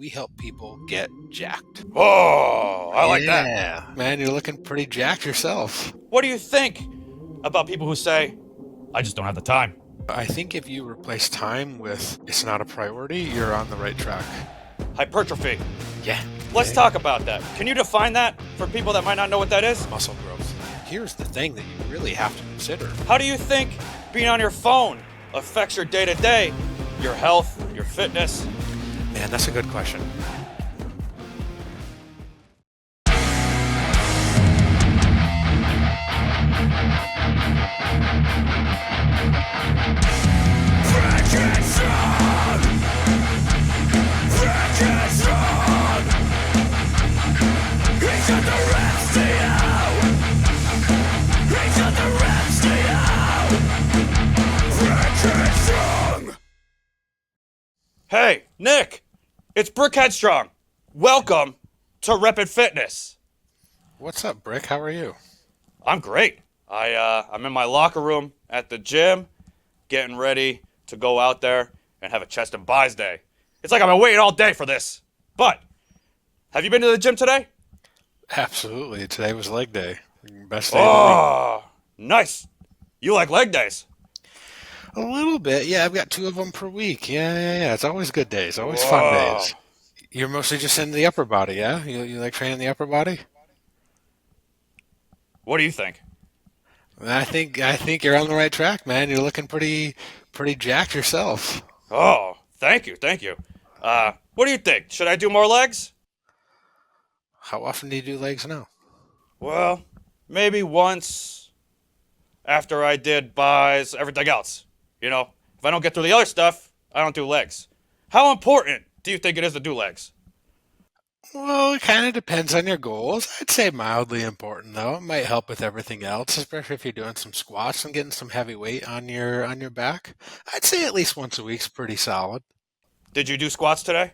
we help people get jacked. Oh, I like that. Yeah, man, you're looking pretty jacked yourself. What do you think about people who say, I just don't have the time? I think if you replace time with it's not a priority, you're on the right track. Hypertrophy. Yeah. Let's talk about that. Can you define that for people that might not know what that is? Muscle growth. Here's the thing that you really have to consider. How do you think being on your phone affects your day-to-day, your health, your fitness? Man, that's a good question. Hey, Nick, it's Brick Headstrong. Welcome to Reppin Fitness. What's up, Brick? How are you? I'm great. I'm in my locker room at the gym, getting ready to go out there and have a chest and buys day. It's like I've been waiting all day for this. But, have you been to the gym today? Absolutely. Today was leg day. Best day of the Oh, nice. You like leg days? week. A little bit. Yeah, I've got 2 of them per week. Yeah. It's always good days. Always fun Whoa. days. You're mostly just in the upper body, yeah? You like training the upper body? What do you think? I think you're on the right track, man. You're looking pretty jacked yourself. Oh, thank you. What do you think? Should I do more legs? How often do you do legs now? Well, maybe once after I did buys, everything else. You know, if I don't get through the other stuff, I don't do legs. How important do you think it is to do legs? Well, it kind of depends on your goals. I'd say mildly important though. It might help with everything else, especially if you're doing some squats and getting some heavy weight on your back. I'd say at least once a week's pretty solid. Did you do squats today?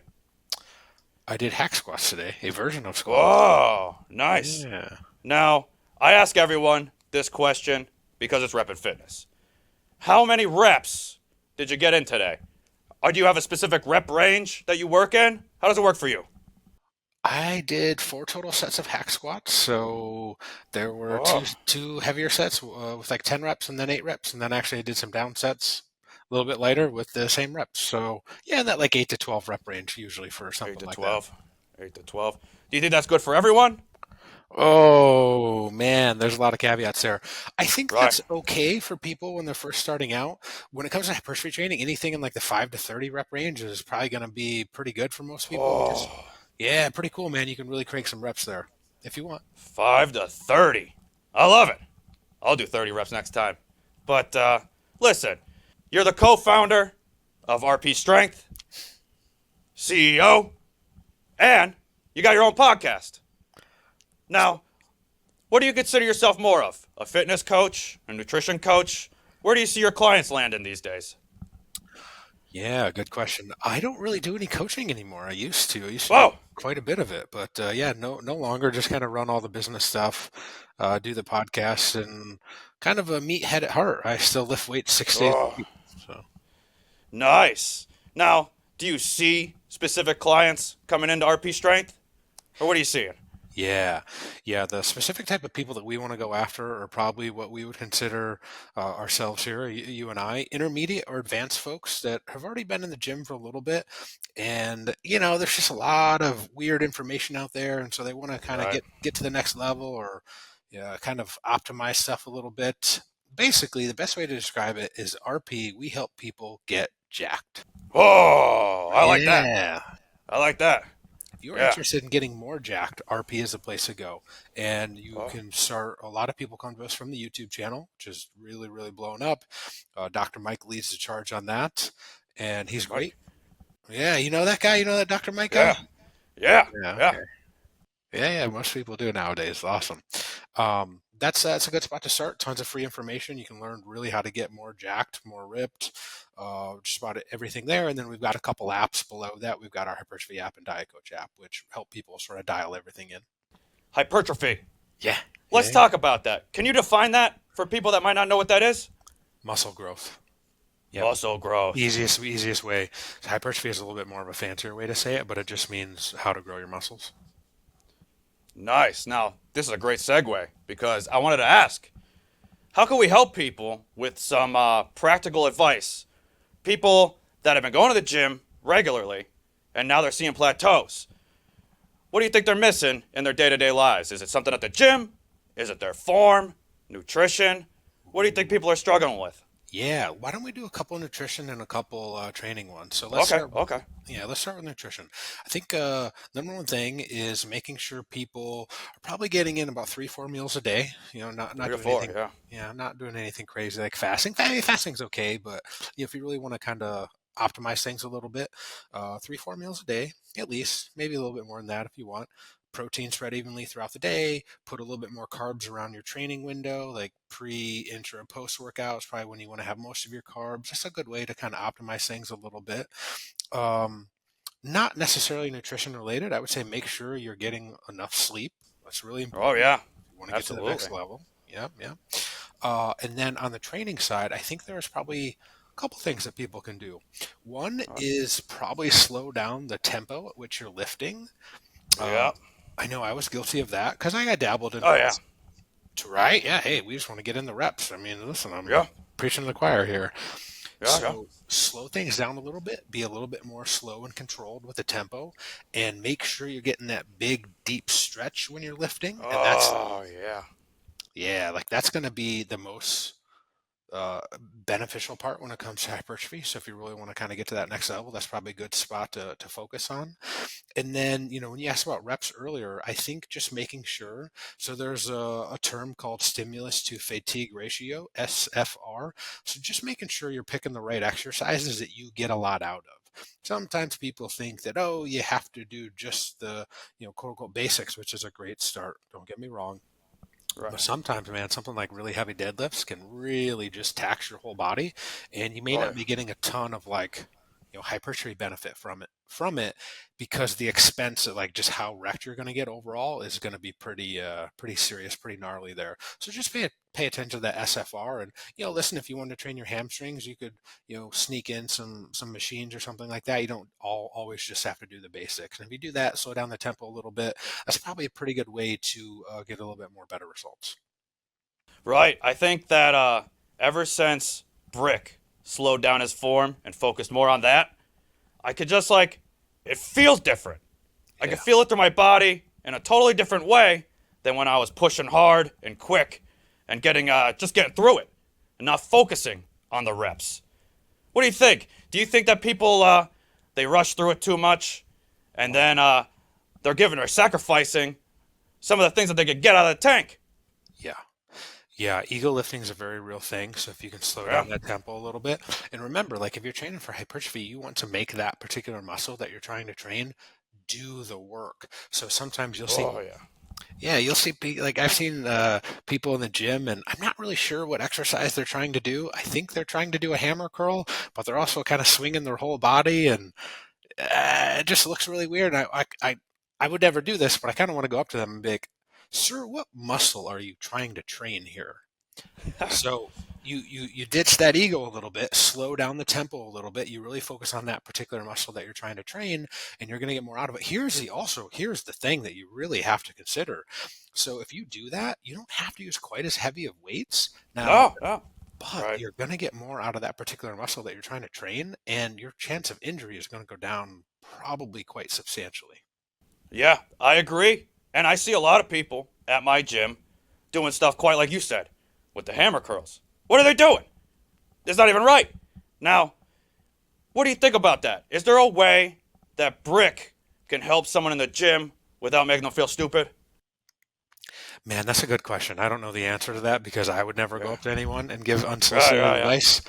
I did hack squats today, a version of squats. Oh, nice. Yeah. Now, I ask everyone this question because it's Reppin Fitness. How many reps did you get in today? Or do you have a specific rep range that you work in? How does it work for you? I did 4 total sets of hack squats, so there were two Oh, two heavier sets with like 10 reps and then 8 reps, and then actually I did some down sets a little bit lighter with the same reps. So yeah, in that like 8 to 12 rep range usually for 8 something to like that. 12. 8 to 12. Do you think that's good for everyone? Oh man, there's a lot of caveats there. I think Right. that's okay for people when they're first starting out. When it comes to hypertrophy training, anything in like the 5 to 30 rep range is probably going to be pretty good for most people because Oh, yeah, pretty cool, man. You can really crank some reps there if you want. 5 to 30. I love it. I'll do 30 reps next time. But listen, you're the co-founder of RP Strength, CEO, and you got your own podcast. Now, what do you consider yourself more of? A fitness coach, a nutrition coach? Where do you see your clients landing these days? Yeah, good question. I don't really do any coaching anymore. I used to. I used to do Whoa, quite a bit of it, but yeah, no longer. Just kind of run all the business stuff, do the podcast, and kind of a meathead at heart. I still lift weights 6 days a oh, week. So nice. Now, do you see specific clients coming into RP Strength? Or what are you seeing? yeah. The specific type of people that we want to go after are probably what we would consider ourselves here, you and I, intermediate or advanced folks that have already been in the gym for a little bit, and there's just a lot of weird information out there, and so they want to kind of Right. get to the next level or yeah, kind of optimize stuff a little bit. Basically, the best way to describe it is RP. We help people get jacked. Oh, I like that. Yeah. I like that. If you're Yeah. interested in getting more jacked, RP is the place to go. And you Oh, can start, a lot of people come to us from the YouTube channel, which is really, really blowing up. Dr. Mike leads the charge on that, and he's Dr. Mike. great. Yeah, you know that guy? You know that Dr. Mike guy? Yeah. Yeah. Yeah, Yeah. okay. Yeah, most people do nowadays. Awesome. That's a good spot to start. Tons of free information. You can learn really how to get more jacked, more ripped, just about everything there. And then we've got a couple apps below that. We've got our Hypertrophy app and Diet Coach app, which help people sort of dial everything in. Hypertrophy. Yeah, yeah, Let's yeah. talk about that. Can you define that for people that might not know what that is? Muscle growth. Yep. Also gross. Easiest way. Hypertrophy is a little bit more of a fancier way to say it, but it just means how to grow your muscles. Nice. Now, this is a great segue because I wanted to ask, how can we help people with some practical advice? People that have been going to the gym regularly and now they're seeing plateaus. What do you think they're missing in their day-to-day lives? Is it something at the gym? Is it their form, nutrition? What do you think people are struggling with? Yeah, why don't we do a couple nutrition and a couple training ones? So Okay, okay. let's start with nutrition. I think number one thing is making sure people are probably getting in about 3, 4 meals a day. You know, not Three or doing four, anything. yeah. Yeah, not doing anything crazy like fasting. Fasting's okay, but if you really want to kind of optimize things a little bit, 3, 4 meals a day at least, maybe a little bit more than that if you want. Protein spread evenly throughout the day. Put a little bit more carbs around your training window, like pre, intra, and post workout is probably when you want to have most of your carbs. That's a good way to kind of optimize things a little bit. Um, Not necessarily nutrition related. I would say make sure you're getting enough sleep. That's really Oh, important yeah. if you want to get to the Absolutely. next level. Yeah, yeah. And then on the training side, I think there's probably a couple things that people can do. One is probably slow down the tempo at which you're lifting. Uh, Yeah. I know I was guilty of that because I got dabbled in Oh, yeah. both. Right? Yeah. Hey, we just want to get in the reps. I mean, listen, I'm Yeah. preaching to the choir here. Yeah, yeah. So slow things down a little bit, be a little bit more slow and controlled with the tempo, and make sure you're getting that big, deep stretch when you're lifting. And Oh, yeah. yeah, like that's going to be the most beneficial part when it comes to hypertrophy. So if you really want to kind of get to that next level, that's probably a good spot to focus on. And then, when you asked about reps earlier, I think just making sure. So there's a term called stimulus to fatigue ratio, SFR. So just making sure you're picking the right exercises that you get a lot out of. Sometimes people think that, oh, you have to do just the, quote unquote basics, which is a great start. Don't get me wrong. But Right. sometimes, man, something like really heavy deadlifts can really just tax your whole body, and you may Oh, not yeah. be getting a ton of like, hypertrophy benefit from it because the expense of like just how wrecked you're going to get overall is going to be pretty serious, pretty gnarly there. So just pay attention to that SFR, and listen, if you want to train your hamstrings, you could sneak in some machines or something like that. You don't always just have to do the basics, and if you do that, slow down the tempo a little bit, that's probably a pretty good way to get a little bit more better results. Right. I think that ever since Brick slowed down his form and focused more on that, I could just it feels different. I could Yeah. feel it through my body in a totally different way than when I was pushing hard and quick and just getting through it and not focusing on the reps. What do you think? Do you think that people they rush through it too much and then they're sacrificing some of the things that they could get out of the tank? Yeah. Yeah, ego lifting is a very real thing. So if you can slow Yeah. down that tempo a little bit, and remember, like if you're training for hypertrophy, you want to make that particular muscle that you're trying to train do the work. So sometimes you'll see, Oh yeah. yeah, like I've seen people in the gym, and I'm not really sure what exercise they're trying to do. I think they're trying to do a hammer curl, but they're also kind of swinging their whole body, and it just looks really weird. I would never do this, but I kind of want to go up to them and be like, "Sir, what muscle are you trying to train here?" So you ditch that ego a little bit, slow down the tempo a little bit. You really focus on that particular muscle that you're trying to train, and you're going to get more out of it. Here's the thing that you really have to consider. So if you do that, you don't have to use quite as heavy of weights now, No, no. but Right. you're going to get more out of that particular muscle that you're trying to train, and your chance of injury is going to go down probably quite substantially. Yeah, I agree. And I see a lot of people at my gym doing stuff quite like you said with the hammer curls. What are they doing? It's not even right. Now, what do you think about that? Is there a way that Brick can help someone in the gym without making them feel stupid? Man, that's a good question. I don't know the answer to that because I would never go Yeah. up to anyone and give Right, unsolicited right, yeah. advice,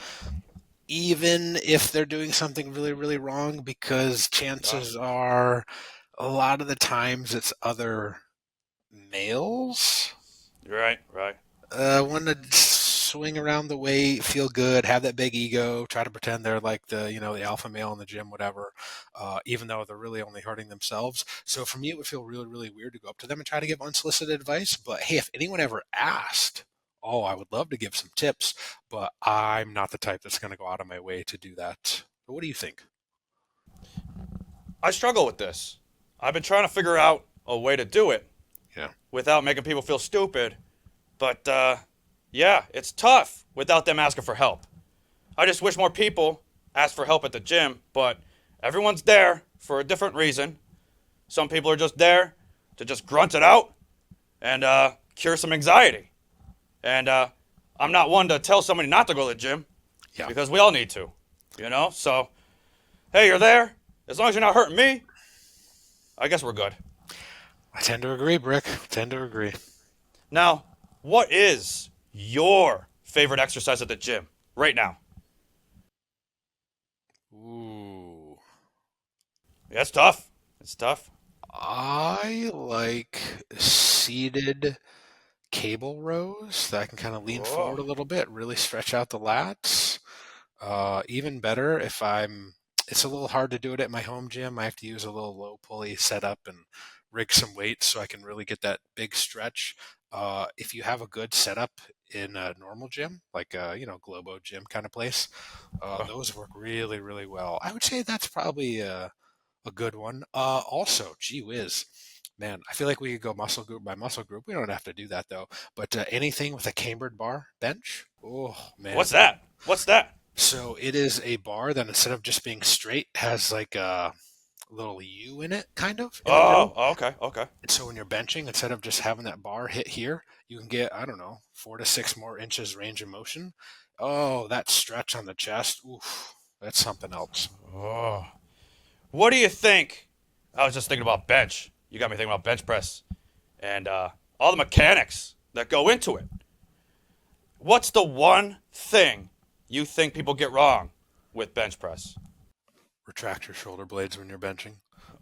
even if they're doing something really, really wrong, because Yeah. chances are a lot of the times it's other males Right, right. want to swing around the weight, feel good, have that big ego, try to pretend they're like the alpha male in the gym, whatever, even though they're really only hurting themselves. So for me, it would feel really, really weird to go up to them and try to give unsolicited advice. But hey, if anyone ever asked, Oh, I would love to give some tips, but I'm not the type that's going to go out of my way to do that. But what do you think? I struggle with this. I've been trying to figure out a way to do it Yeah. without making people feel stupid, but yeah, it's tough without them asking for help. I just wish more people asked for help at the gym, but everyone's there for a different reason. Some people are just there to just grunt it out and cure some anxiety. And I'm not one to tell somebody not to go to the gym Yeah. because we all need to, you know? So, hey, you're there. As long as you're not hurting me, I guess we're good. I tend to agree, Brick. I tend to agree. Now, what is your favorite exercise at the gym right now? Ooh. Yeah, it's tough. It's tough. I like seated cable rows that I can kind of lean Oh, forward a little bit, really stretch out the lats. Even better if it's a little hard to do it at my home gym. I have to use a little low pulley setup and rig some weights so I can really get that big stretch. If you have a good setup in a normal gym, like Globo gym kind of place, oh, those work really, really well. I would say that's probably a good one. Also, gee whiz, man, I feel like we could go muscle group by muscle group. We don't have to do that though. But anything with a cambered bar bench, oh man. what's that? What's that? So it is a bar that instead of just being straight has like a little U in it, kind of in the middle. Okay, okay. And so when you're benching, instead of just having that bar hit here, you can get, I don't know, 4 to 6 more inches range of motion. Oh, that stretch on the chest, oof, that's something else. Oh. What do you think? I was just thinking about bench. You got me thinking about bench press and all the mechanics that go into it. What's the one thing you think people get wrong with bench press? Retract your shoulder blades when you're benching.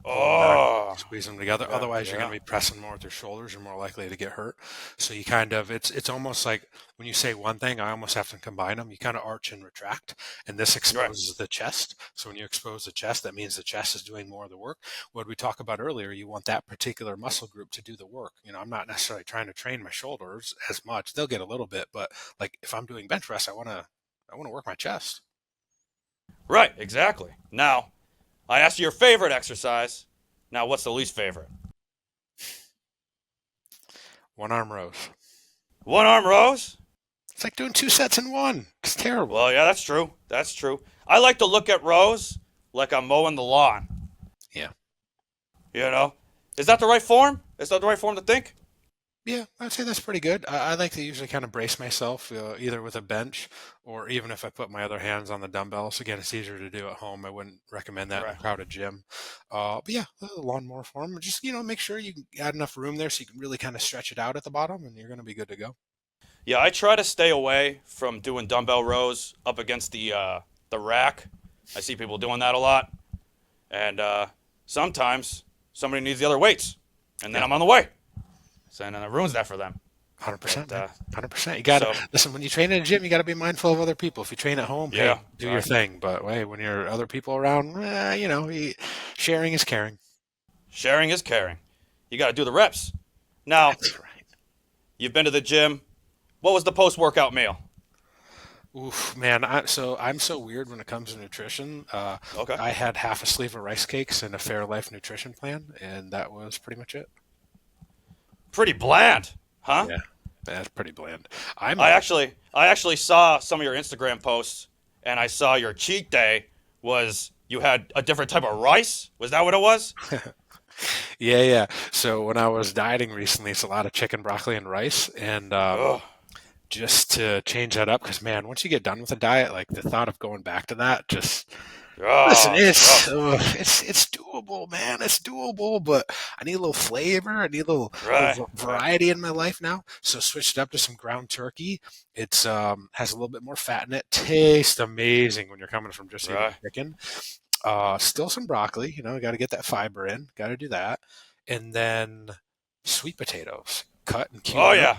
Pull them back, Oh, squeeze them together. yeah, Otherwise, you're going yeah. to be pressing more with your shoulders. You're more likely to get hurt. So you kind of, it's almost like when you say one thing, I almost have to combine them. You kind of arch and retract, and this Right. exposes the chest. So when you expose the chest, that means the chest is doing more of the work. What we talked about earlier, you want that particular muscle group to do the work. I'm not necessarily trying to train my shoulders as much. They'll get a little bit, but like if I'm doing bench press, I want to work my chest. Right, exactly. Now, I asked you your favorite exercise. Now, what's the least favorite? One arm rows. One arm rows? It's like doing 2 sets in one. It's terrible. Well, yeah, that's true. That's true. I like to look at rows like I'm mowing the lawn. Yeah. You know? Is that the right form? Is that the right form to think? Yeah, I'd say that's pretty good. I like to usually kind of brace myself, either with a bench or even if I put my other hands on the dumbbells. Again, it's easier to do at home. I wouldn't recommend that in Right. a crowded gym. But yeah, the lawnmower form. Just make sure you add enough room there so you can really kind of stretch it out at the bottom, and you're going to be good to go. Yeah, I try to stay away from doing dumbbell rows up against the rack. I see people doing that a lot, and sometimes somebody needs the other weights, and then Yeah, I'm on the way. So and then it ruins that for them. 100%, But man. 100%. You got to so listen when you train in a gym. You got to be mindful of other people. If you train at home, hey, yeah, do your right. thing. But hey, when you're other people around, sharing is caring. Sharing is caring. You got to do the reps. Now That's right. you've been to the gym. What was the post-workout meal? Oof, man. I'm so weird when it comes to nutrition. Okay. I had half a sleeve of rice cakes and a Fairlife nutrition plan, and that was pretty much it. Pretty bland, huh? Yeah, that's pretty bland. I'm I actually saw some of your Instagram posts, and I saw your cheat day was you had a different type of rice. Was that what it was? yeah, yeah. So when I was dieting recently, it's a lot of chicken, broccoli, and rice, and Ugh. just to change that up, because man, once you get done with a diet, like the thought of going back to that just listen, Oh, it's rough. it's doable, man. It's doable, but I need a little flavor. I need a Right, little right, variety in my life now. So switched up to some ground turkey. It's has a little bit more fat in it. Tastes amazing when you're coming from just eating right. chicken. Still some broccoli. Got to get that fiber in. Got to do that, and then sweet potatoes cut and Oh cubed up. yeah.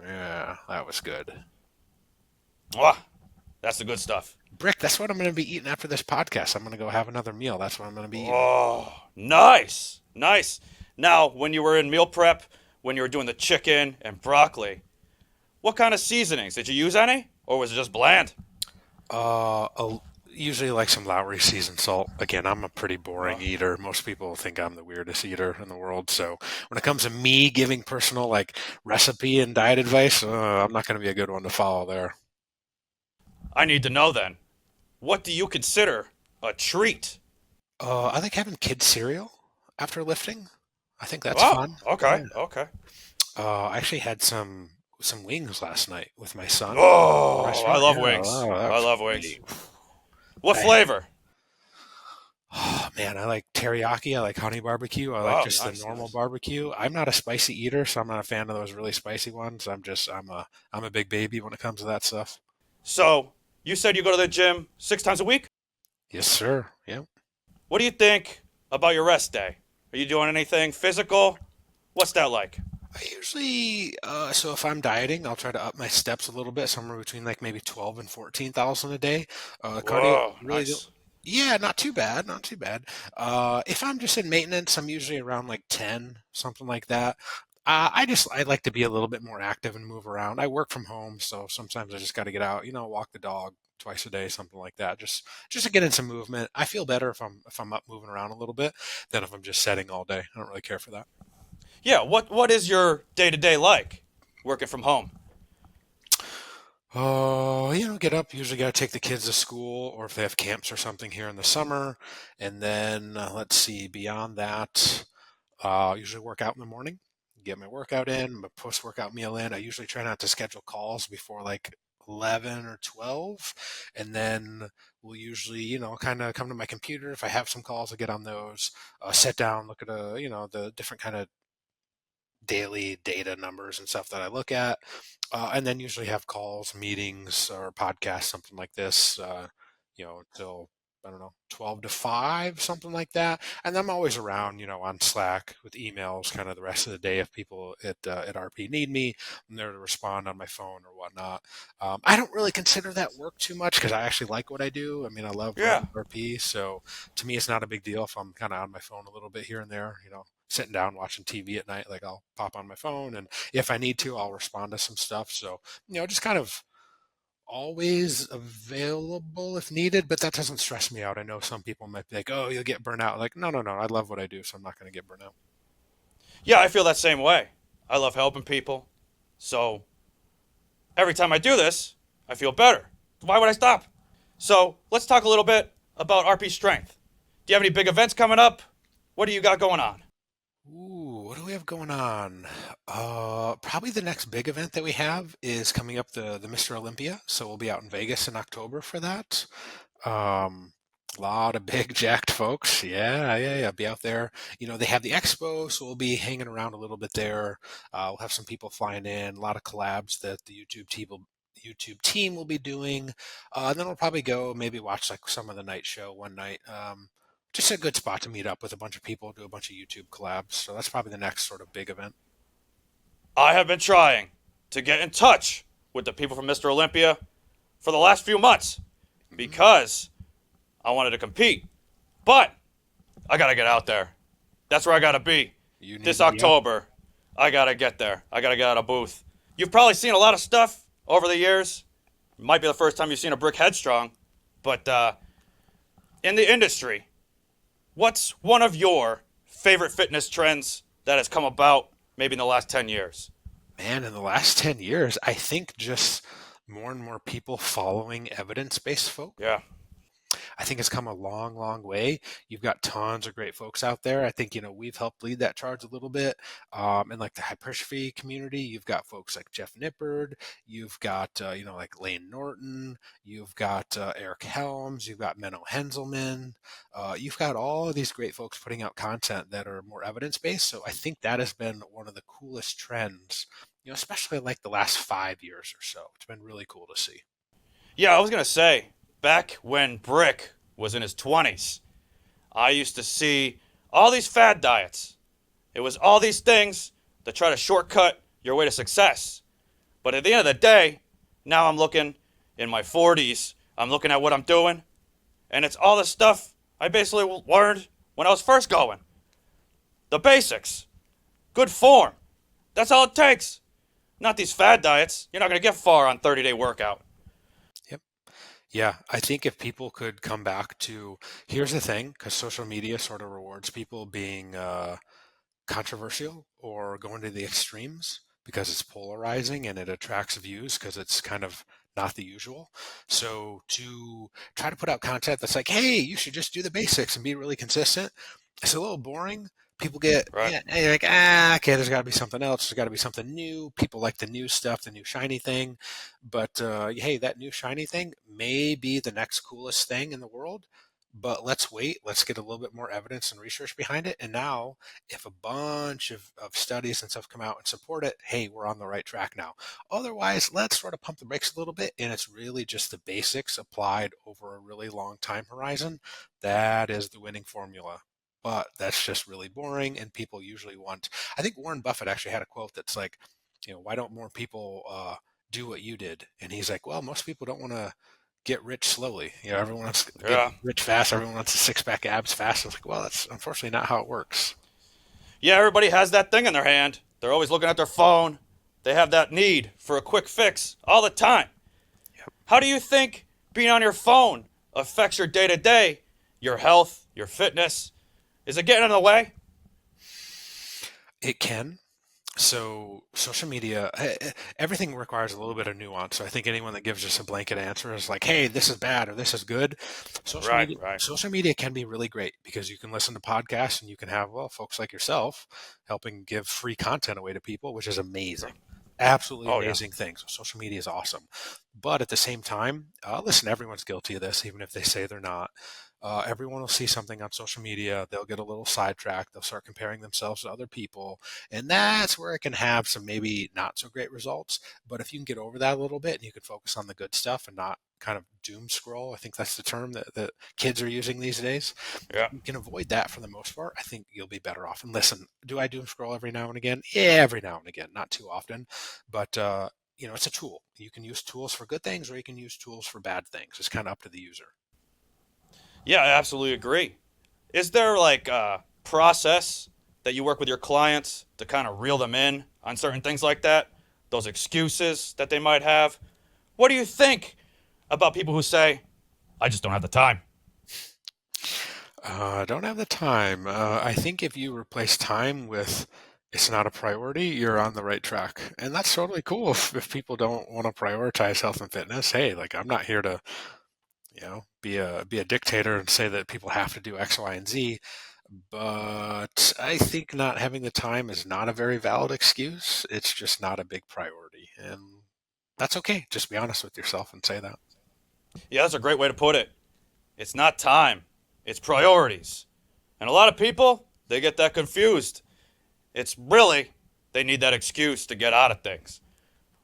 Yeah, that was good. Mwah. That's the good stuff. Brick, that's what I'm going to be eating after this podcast. I'm going to go have another meal. That's what I'm going to be eating. Oh, nice, nice. Now, when you were in meal prep, when you were doing the chicken and broccoli, What kind of seasonings? Did you use any? Or was it just bland? Uh, a, Usually like some Lowry seasoned salt. Again, I'm a pretty boring Oh, eater. Most people think I'm the weirdest eater in the world. So when it comes to me giving personal like recipe and diet advice, I'm not going to be a good one to follow there. I need to know then. What do you consider a treat? I like having kids cereal after lifting. I think that's Oh, fun. okay, Yeah. okay. I actually had some wings last night with my son at the Oh, I restaurant. love Yeah, wings. oh, that I was love wings. great. What I flavor? Oh man, I like teriyaki. I like honey barbecue. I like Oh, just the nice, normal nice. barbecue. I'm not a spicy eater, so I'm not a fan of those really spicy ones. I'm a big baby when it comes to that stuff. So, you said you go to the gym 6 times a week? Yes, sir. Yeah. What do you think about your rest day? Are you doing anything physical? What's that like? I usually, so if I'm dieting, I'll try to up my steps a little bit, somewhere between like maybe 12 and 14,000 a day. Cardio Whoa, really nice. yeah, not too bad, not too bad. If I'm just in maintenance, I'm usually around like 10, something like that. I like to be a little bit more active and move around. I work from home, so sometimes I just got to get out, walk the dog twice a day, something like that. Just to get in some movement. I feel better if I'm up moving around a little bit than if I'm just sitting all day. I don't really care for that. Yeah, what is your day-to-day like working from home? Oh, get up. Usually got to take the kids to school, or if they have camps or something here in the summer. And then let's see, beyond that, usually work out in the morning, get my workout in, my post-workout meal in. I usually try not to schedule calls before like 11 or 12. And then we'll usually, kind of come to my computer. If I have some calls, I get on those, sit down, look at the different kind of daily data numbers and stuff that I look at, and then usually have calls, meetings, or podcasts, something like this, until I don't know, 12 to 5, something like that. And I'm always around, on Slack with emails, kind of the rest of the day if people at RP need me. I'm there to respond on my phone or whatnot. I don't really consider that work too much because I actually like what I do. I mean, I love Yeah. running RP, so to me, it's not a big deal if I'm kind of on my phone a little bit here and there. Sitting down watching TV at night, like I'll pop on my phone, and if I need to, I'll respond to some stuff. So, just kind of always available if needed, but that doesn't stress me out. I know some people might be like, "Oh, you'll get burnt out." Like, no, no, no. I love what I do, so I'm not going to get burnt out. Yeah, I feel that same way. I love helping people. So, every time I do this, I feel better. Why would I stop? So, let's talk a little bit about RP strength. Do you have any big events coming up? What do you got going on? Ooh, what do we have going on? Probably the next big event that we have is coming up the Mr. Olympia. So we'll be out in Vegas in October for that. Um, a lot of big jacked folks. Yeah, yeah, yeah. Be out there. They have the expo, so we'll be hanging around a little bit there. We'll have some people flying in, a lot of collabs that the YouTube team will be doing. And then we'll probably go maybe watch like some of the night show one night. Just a good spot to meet up with a bunch of people, do a bunch of YouTube collabs. So that's probably the next sort of big event. I have been trying to get in touch with the people from Mr. Olympia for the last few months Hmm. because I wanted to compete. But I got to get out there. That's where I got to be. You need This to be out. October, I got to get there. I got to get out of booth. You've probably seen a lot of stuff over the years. It might be the first time you've seen a brick headstrong. But in the industry, what's one of your favorite fitness trends that has come about maybe in the last 10 years? Man, in the last 10 years, I think just more and more people following evidence-based folk. Yeah. I think it's come a long, long way. You've got tons of great folks out there. I think, we've helped lead that charge a little bit. In like the hypertrophy community, you've got folks like Jeff Nippard, you've got, like Lane Norton, you've got Eric Helms, you've got Menno Henselman, you've got all of these great folks putting out content that are more evidence-based. So I think that has been one of the coolest trends, especially like the last 5 years or so. It's been really cool to see. Yeah, I was going to say, back when Brick was in his 20s, I used to see all these fad diets. It was all these things to try to shortcut your way to success. But at the end of the day, now I'm looking in my 40s, I'm looking at what I'm doing, and it's all the stuff I basically learned when I was first going. The basics, good form. That's all it takes. Not these fad diets. You're not going to get far on 30-day workout. Yep. Yeah, I think if people could come back to, here's the thing, because social media sort of rewards people being controversial or going to the extremes because it's polarizing and it attracts views because it's kind of not the usual. So to try to put out content that's like, hey, you should just do the basics and be really consistent, it's a little boring. People get, Right. yeah, you're like, okay, there's got to be something else. There's got to be something new. People like the new stuff, the new shiny thing. But hey, that new shiny thing may be the next coolest thing in the world. But let's wait. Let's get a little bit more evidence and research behind it. And now, if a bunch of studies and stuff come out and support it, hey, we're on the right track now. Otherwise, let's sort of pump the brakes a little bit. And it's really just the basics applied over a really long time horizon. That is the winning formula. But that's just really boring. And people usually want, I think Warren Buffett actually had a quote that's like, why don't more people do what you did? And he's like, well, most people don't want to get rich slowly. Everyone wants to get Yeah. rich fast. Everyone wants a six-pack abs fast. It's like, well, that's unfortunately not how it works. Yeah, everybody has that thing in their hand. They're always looking at their phone. They have that need for a quick fix all the time. Yep. How do you think being on your phone affects your day-to-day, your health, your fitness? Is it getting in the way? It can. So social media, everything requires a little bit of nuance. So I think anyone that gives just a blanket answer is like, "Hey, this is bad" or "This is good." Social Right, media, right. social media can be really great because you can listen to podcasts and you can have, well, folks like yourself helping give free content away to people, which is amazing. Absolutely Oh, yeah. amazing thing. So social media is awesome. But at the same time, listen, everyone's guilty of this, even if they say they're not. Everyone will see something on social media. They'll get a little sidetracked. They'll start comparing themselves to other people. And that's where it can have some maybe not so great results. But if you can get over that a little bit and you can focus on the good stuff and not kind of doom scroll, I think that's the term that kids are using these days. Yeah. You can avoid that for the most part. I think you'll be better off. And listen, do I doom scroll every now and again? Yeah, every now and again, not too often. But, it's a tool. You can use tools for good things or you can use tools for bad things. It's kind of up to the user. Yeah, I absolutely agree. Is there like a process that you work with your clients to kind of reel them in on certain things like that? Those excuses that they might have? What do you think about people who say, I just don't have the time? Don't have the time. I think if you replace time with it's not a priority, you're on the right track. And that's totally cool if people don't want to prioritize health and fitness. Hey, like I'm not here to, be a dictator and say that people have to do X, Y, and Z. But I think not having the time is not a very valid excuse. It's just not a big priority. And that's okay. Just be honest with yourself and say that. Yeah, that's a great way to put it. It's not time, it's priorities. And a lot of people, they get that confused. It's really, they need that excuse to get out of things.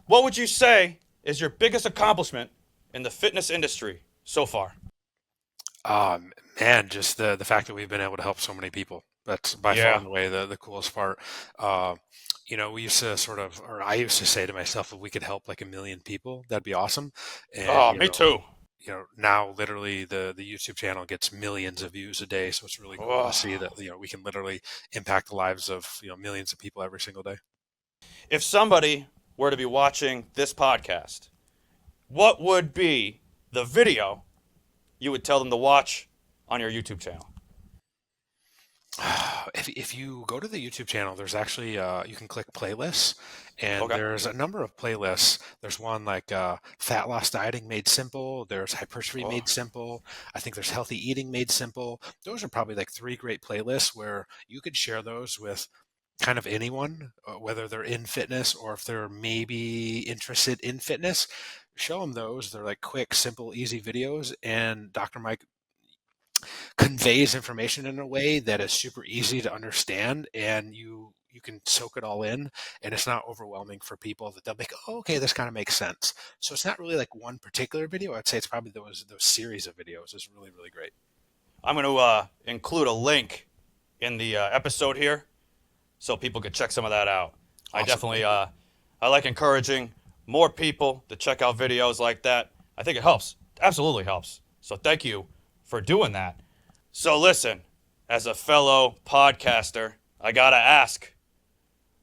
What would you say is your biggest accomplishment in the fitness industry so far? Um, man, just the fact that we've been able to help so many people. That's by far Yeah. and away the coolest part. Uh, we used to sort of, or I used to say to myself, if we could help like a million people, that'd be awesome. And Oh, me too. now literally the YouTube channel gets millions of views a day, so it's really cool to Oh. see that we can literally impact the lives of millions of people every single day. If somebody were to be watching this podcast, what would be the video you would tell them to watch on your YouTube channel? If you go to the YouTube channel, there's actually you can click playlists, and Okay. there's a number of playlists. There's one like fat loss dieting made simple. There's hypertrophy Oh, made simple. I think there's healthy eating made simple. Those are probably like three great playlists where you could share those with kind of anyone, whether they're in fitness or if they're maybe interested in fitness. Show them those. They're like quick, simple, easy videos, and Dr. Mike conveys information in a way that is super easy to understand, and you can soak it all in, and it's not overwhelming for people that they'll be like, oh, okay, this kind of makes sense. So it's not really like one particular video. I'd say it's probably those series of videos is really, really great. I'm going to include a link in the episode here so people can check some of that out. I Awesome. definitely I like encouraging more people to check out videos like that. I think it helps. Absolutely helps. So thank you for doing that. So listen, as a fellow podcaster, I got to ask,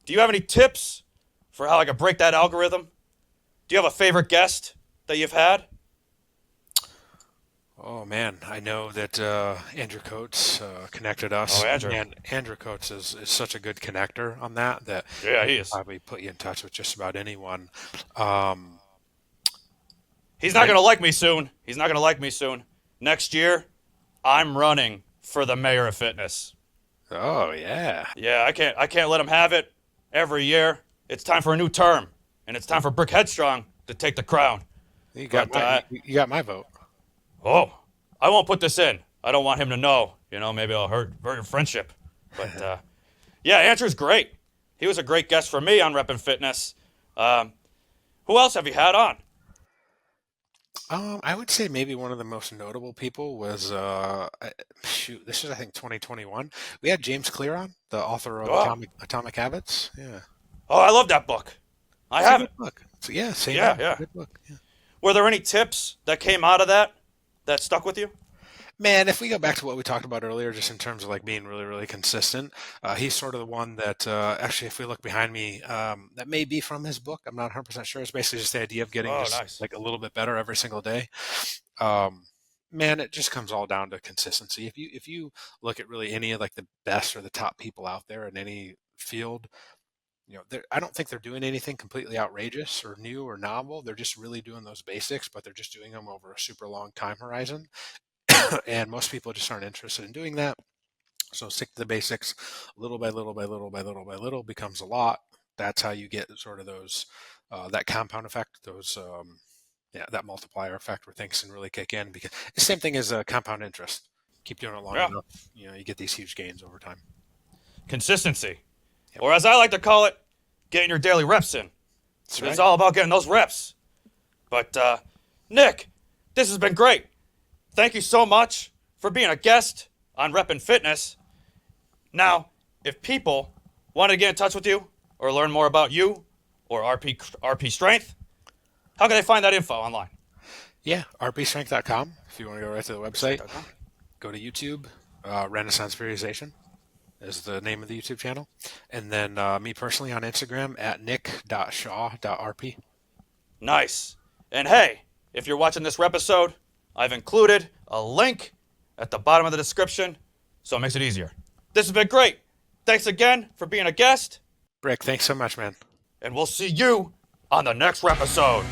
do you have any tips for how I could break that algorithm. Do you have a favorite guest that you've had? Oh man, I know that Andrew Coates connected us, Oh, Andrew. and Andrew Coates is such a good connector on that Yeah, he he can is. probably put you in touch with just about anyone. Um, He's not going to like me soon. He's not going to like me soon. Next year, I'm running for the mayor of fitness. oh yeah, Yeah, I can't let him have it every year. It's time for a new term, and it's time for Brick Headstrong to take the crown. you got But you got my vote. oh, I won't put this in. I don't want him to know. Maybe I'll hurt your friendship. But yeah, Andrew's great. He was a great guest for me on Reppin Fitness. Who else have you had on? I would say maybe one of the most notable people was shoot. This is I think 2021. We had James Clear on, the author of Oh, Atomic Habits. Yeah, oh, I love that book. I it's a have good it. book. So, yeah, same Yeah, here. yeah. Good book. Yeah. Were there any tips that came out of that stuck with you? Man, if we go back to what we talked about earlier, just in terms of like being really, really consistent, he's sort of the one that actually, if we look behind me, that may be from his book. I'm not 100% sure. It's basically just the idea of getting Oh, just nice. like a little bit better every single day. Um, man, it just comes all down to consistency. If you look at really any of like the best or the top people out there in any field, I don't think they're doing anything completely outrageous or new or novel. They're just really doing those basics, but they're just doing them over a super long time horizon. And most people just aren't interested in doing that. So stick to the basics, little by little by little by little by little becomes a lot. That's how you get sort of those that compound effect, those that multiplier effect where things can really kick in. Because the same thing as compound interest. Keep doing it long Yeah. enough, you get these huge gains over time. Consistency. Yep. Or as I like to call it, getting your daily reps in. That's It's right. all about getting those reps. But Nick, this has been great. Thank you so much for being a guest on Reppin Fitness. Now, if people want to get in touch with you or learn more about you or RP Strength, how can they find that info online? Yeah, rpstrength.com. If you want to go right to the website, RPstrength.com. go to YouTube. Renaissance Periodization is the name of the YouTube channel. And then me personally on Instagram at nick.shaw.rp. Nice. And hey, if you're watching this episode, I've included a link at the bottom of the description, so it makes it easier. This has been great. Thanks again for being a guest, Rick, thanks so much, man. and we'll see you on the next episode.